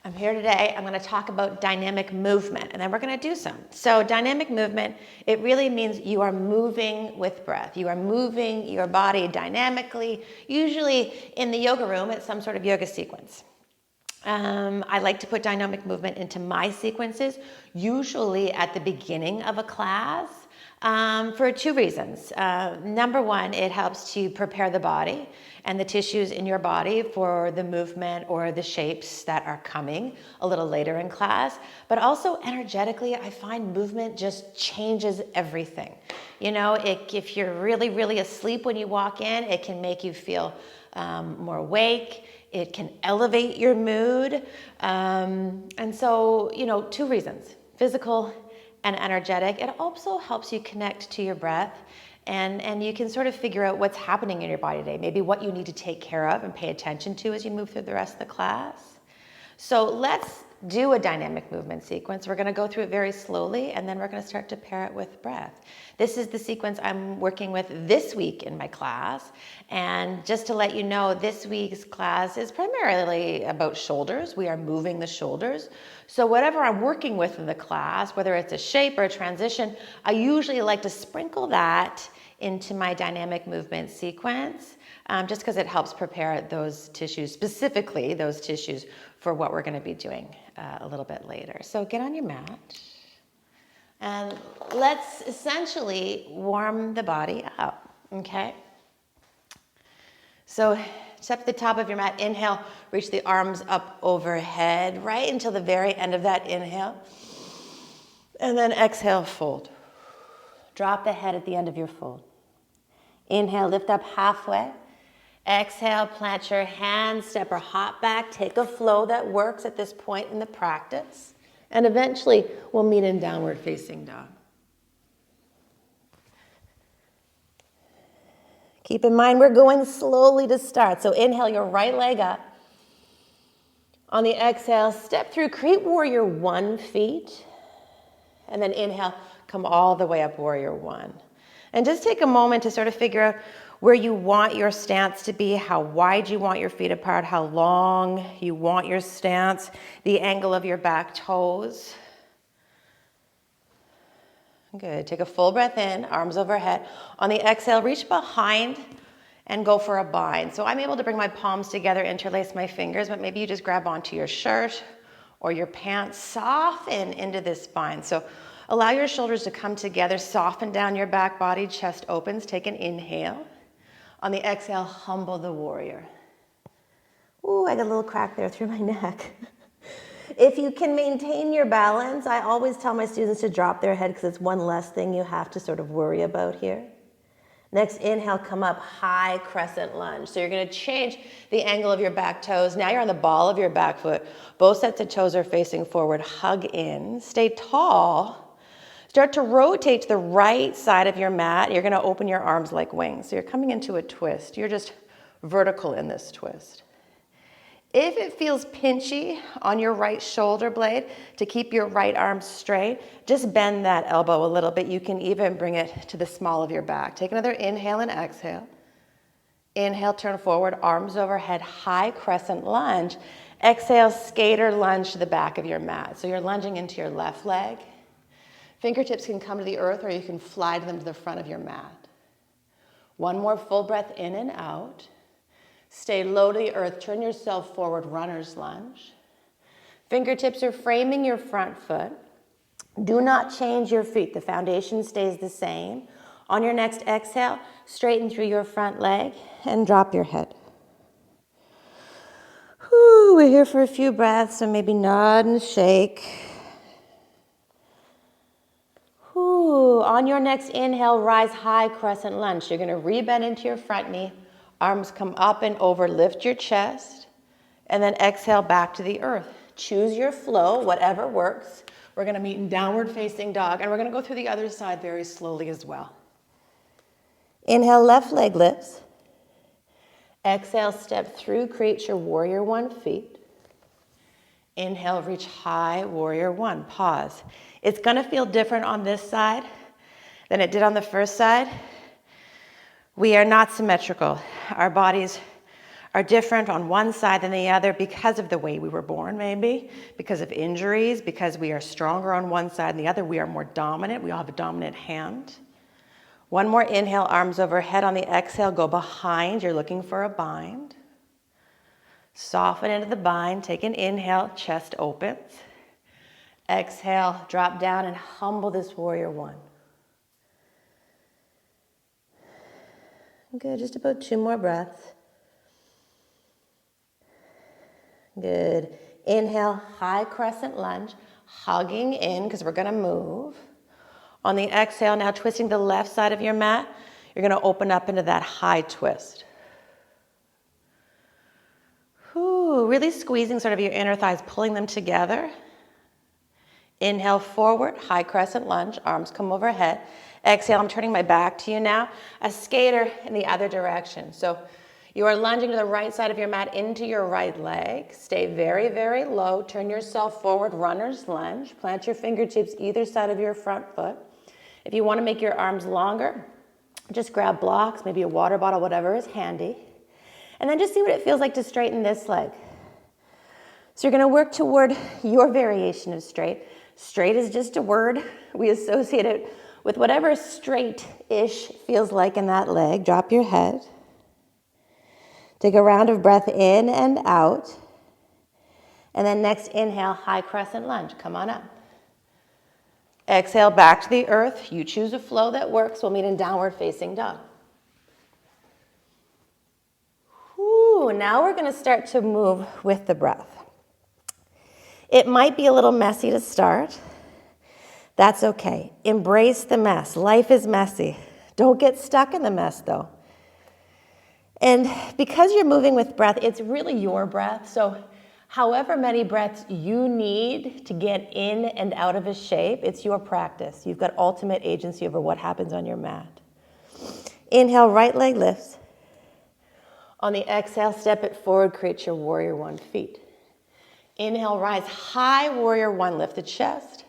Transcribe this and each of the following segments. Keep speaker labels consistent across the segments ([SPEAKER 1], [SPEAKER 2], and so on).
[SPEAKER 1] I'm here today. I'm going to talk about dynamic movement, and then we're going to do some. So dynamic movement, it really means you are moving with breath. You are moving your body dynamically. Usually in the yoga room, it's some sort of yoga sequence. I like to put dynamic movement into my sequences, usually at the beginning of a class, for two reasons. Number one, it helps to prepare the body and the tissues in your body for the movement or the shapes that are coming a little later in class. But also energetically, I find movement just changes everything. You know, if you're really, really asleep when you walk in, it can make you feel more awake. It can elevate your mood. And so, you know, two reasons, physical and energetic. It also helps you connect to your breath, and you can sort of figure out what's happening in your body today, maybe what you need to take care of and pay attention to as you move through the rest of the class. So let's do a dynamic movement sequence. We're going to go through it very slowly, and then we're going to start to pair it with breath. This is the sequence I'm working with this week in my class. And just to let you know, this week's class is primarily about shoulders. We are moving the shoulders. So whatever I'm working with in the class, whether it's a shape or a transition, I usually like to sprinkle that into my dynamic movement sequence, just because it helps prepare those tissues, specifically those tissues, for what we're going to be doing a little bit later. So get on your mat and let's essentially warm the body up, okay? So step to the top of your mat, inhale, reach the arms up overhead, right until the very end of that inhale. And then exhale, fold. Drop the head at the end of your fold. Inhale, lift up halfway. Exhale, plant your hands, step or hop back. Take a flow that works at this point in the practice. And eventually, we'll meet in downward facing dog. Keep in mind, we're going slowly to start. So inhale your right leg up. On the exhale, step through, create warrior one feet. And then inhale, come all the way up warrior one. And just take a moment to sort of figure out where you want your stance to be, how wide you want your feet apart, how long you want your stance, the angle of your back toes. Good. Take a full breath in, arms overhead. On the exhale, reach behind and go for a bind. So I'm able to bring my palms together, interlace my fingers, but maybe you just grab onto your shirt or your pants, soften into this bind. So allow your shoulders to come together, soften down your back body, chest opens, take an inhale. On the exhale, humble the warrior. Ooh, I got a little crack there through my neck. If you can maintain your balance, I always tell my students to drop their head because it's one less thing you have to sort of worry about here. Next inhale, come up, high crescent lunge. So you're going to change the angle of your back toes. Now you're on the ball of your back foot. Both sets of toes are facing forward. Hug in. Stay tall. Start to rotate to the right side of your mat. You're going to open your arms like wings. So you're coming into a twist. You're just vertical in this twist. If it feels pinchy on your right shoulder blade to keep your right arm straight, just bend that elbow a little bit. You can even bring it to the small of your back. Take another inhale and exhale. Inhale, turn forward, arms overhead, high crescent lunge. Exhale, skater lunge to the back of your mat. So you're lunging into your left leg. Fingertips can come to the earth or you can fly them to the front of your mat. One more full breath in and out. Stay low to the earth. Turn yourself forward, runner's lunge. Fingertips are framing your front foot. Do not change your feet. The foundation stays the same. On your next exhale, straighten through your front leg and drop your head. Whew, we're here for a few breaths, so maybe nod and shake. Whew. On your next inhale, rise high crescent lunge. You're going to rebend into your front knee. Arms come up and over, lift your chest, and then exhale back to the earth. Choose your flow, whatever works. We're going to meet in downward facing dog, and we're going to go through the other side very slowly as well. Inhale, left leg lifts. Exhale, step through, create your warrior one feet. Inhale, reach high, warrior one. Pause. It's going to feel different on this side than it did on the first side. We are not symmetrical. Our bodies are different on one side than the other because of the way we were born, maybe, because of injuries, because we are stronger on one side than the other. We are more dominant. We all have a dominant hand. One more inhale, arms overhead. On the exhale, go behind. You're looking for a bind. Soften into the bind. Take an inhale, chest opens. Exhale, drop down and humble this warrior one. Good, just about 2 more breaths. Good. Inhale, high crescent lunge, hugging in because we're going to move. On the exhale, now twisting the left side of your mat, you're going to open up into that high twist. Whew, really squeezing sort of your inner thighs, pulling them together. Inhale forward, high crescent lunge, arms come overhead. Exhale, I'm turning my back to you now. A skater in the other direction. So you are lunging to the right side of your mat into your right leg. Stay very, very low. Turn yourself forward, runner's lunge. Plant your fingertips either side of your front foot. If you want to make your arms longer, just grab blocks, maybe a water bottle, whatever is handy. And then just see what it feels like to straighten this leg. So you're going to work toward your variation of straight. Straight is just a word. We associate it with whatever straight-ish feels like in that leg. Drop your head. Take a round of breath in and out. And then next inhale, high crescent lunge. Come on up. Exhale back to the earth. You choose a flow that works. We'll meet in downward facing dog. Whew, now we're going to start to move with the breath. It might be a little messy to start. That's okay. Embrace the mess. Life is messy. Don't get stuck in the mess, though. And because you're moving with breath, it's really your breath. So however many breaths you need to get in and out of a shape, it's your practice. You've got ultimate agency over what happens on your mat. Inhale, right leg lifts. On the exhale, step it forward, create your warrior one feet. Inhale, rise high, warrior one, lift the chest.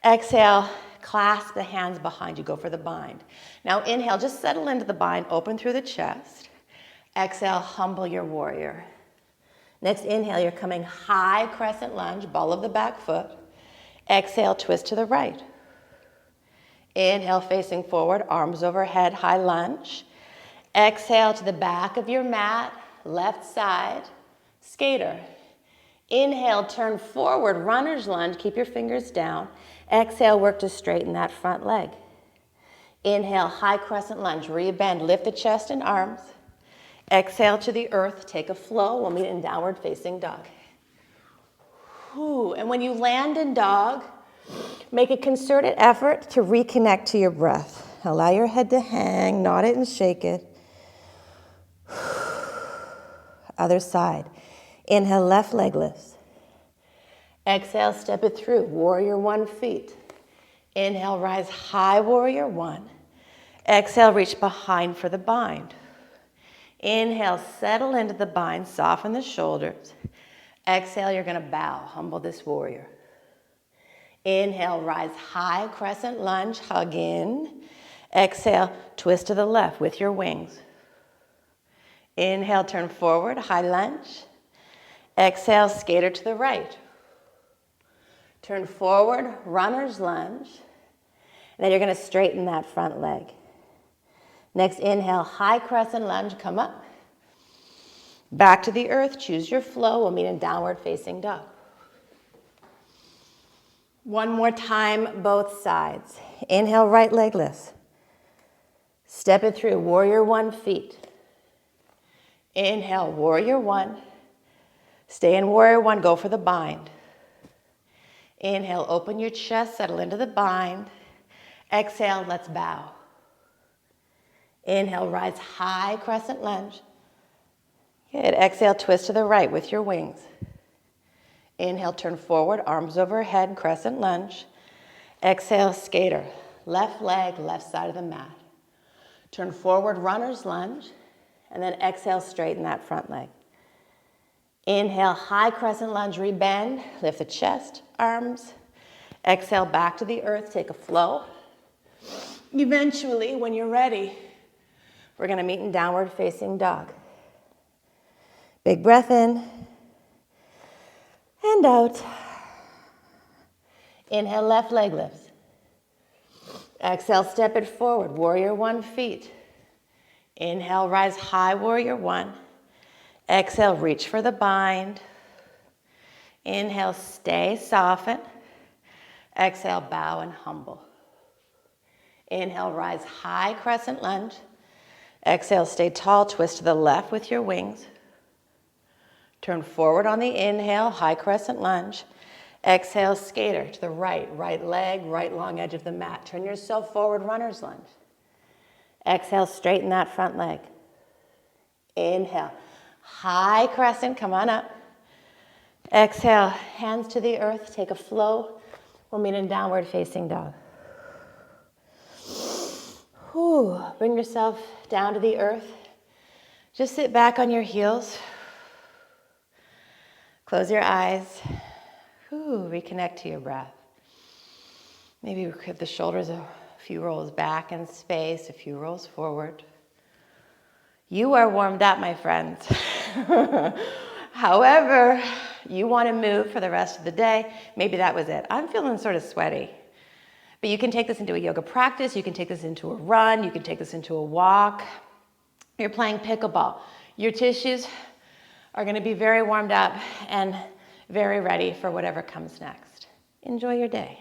[SPEAKER 1] Exhale, clasp the hands behind you, go for the bind. Now inhale, just settle into the bind, open through the chest. Exhale, humble your warrior. Next inhale, you're coming high crescent lunge, ball of the back foot. Exhale, twist to the right. Inhale, facing forward, arms overhead, high lunge. Exhale to the back of your mat, left side, skater. Inhale, turn forward, runner's lunge, keep your fingers down. Exhale, work to straighten that front leg. Inhale, high crescent lunge, rebend, lift the chest and arms. Exhale to the earth, take a flow. We'll meet in downward facing dog. Whew. And when you land in dog, make a concerted effort to reconnect to your breath. Allow your head to hang, nod it and shake it. Other side. Inhale, left leg lifts. Exhale, step it through, warrior one feet. Inhale, rise high, warrior one. Exhale, reach behind for the bind. Inhale, settle into the bind, soften the shoulders. Exhale, you're going to bow, humble this warrior. Inhale, rise high, crescent lunge, hug in. Exhale, twist to the left with your wings. Inhale, turn forward, high lunge. Exhale, skater to the right. Turn forward, runner's lunge. And then you're going to straighten that front leg. Next inhale, high crescent lunge, come up. Back to the earth, choose your flow. We'll meet in downward facing dog. One more time, both sides. Inhale, right leg lifts. Step it through, warrior one feet. Inhale, warrior one. Stay in warrior one, go for the bind. Inhale, open your chest, settle into the bind. Exhale, let's bow. Inhale, rise high, crescent lunge. Good. Exhale, twist to the right with your wings. Inhale, turn forward, arms overhead, crescent lunge. Exhale, skater. Left leg, left side of the mat. Turn forward, runner's lunge. And then exhale, straighten that front leg. Inhale, high crescent lunge, rebend. Lift the chest, arms. Exhale, back to the earth, take a flow. Eventually, when you're ready, we're going to meet in downward facing dog. Big breath in and out. Inhale, left leg lifts. Exhale, step it forward, warrior one feet. Inhale, rise high, warrior one. Exhale, reach for the bind. Inhale, stay, soften. Exhale, bow and humble. Inhale, rise high, crescent lunge. Exhale, stay tall, twist to the left with your wings. Turn forward on the inhale, high crescent lunge. Exhale, skater to the right, right leg, right long edge of the mat. Turn yourself forward, runner's lunge. Exhale, straighten that front leg. Inhale, high crescent, come on up. Exhale, hands to the earth, take a flow. We'll meet in downward facing dog. Whew. Bring yourself down to the earth. Just sit back on your heels. Close your eyes. Whew. Reconnect to your breath. Maybe give the shoulders a few rolls back in space, a few rolls forward. You are warmed up, my friends. However, you want to move for the rest of the day. Maybe that was it. I'm feeling sort of sweaty. But you can take this into a yoga practice. You can take this into a run. You can take this into a walk. You're playing pickleball. Your tissues are going to be very warmed up and very ready for whatever comes next. Enjoy your day.